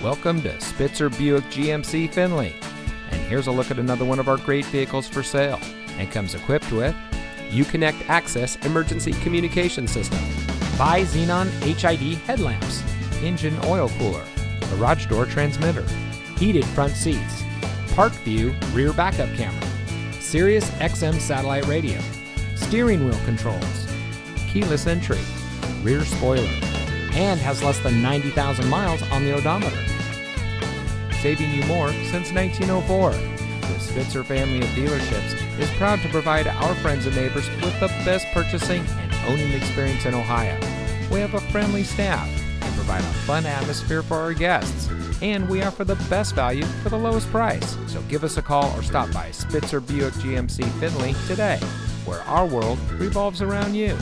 Welcome to Spitzer Buick GMC Findlay. And here's a look at another one of our great vehicles for sale, and comes equipped with Uconnect Access Emergency Communication System, Bi-Xenon HID headlamps, engine oil cooler, garage door transmitter, heated front seats, Park View rear backup camera, Sirius XM satellite radio, steering wheel controls, keyless entry, rear spoiler, and has less than 90,000 miles on the odometer. Saving you more since 1904. The Spitzer family of dealerships is proud to provide our friends and neighbors with the best purchasing and owning experience in Ohio. We have a friendly staff and provide a fun atmosphere for our guests. And we offer the best value for the lowest price. So give us a call or stop by Spitzer Buick GMC Findlay today, where our world revolves around you.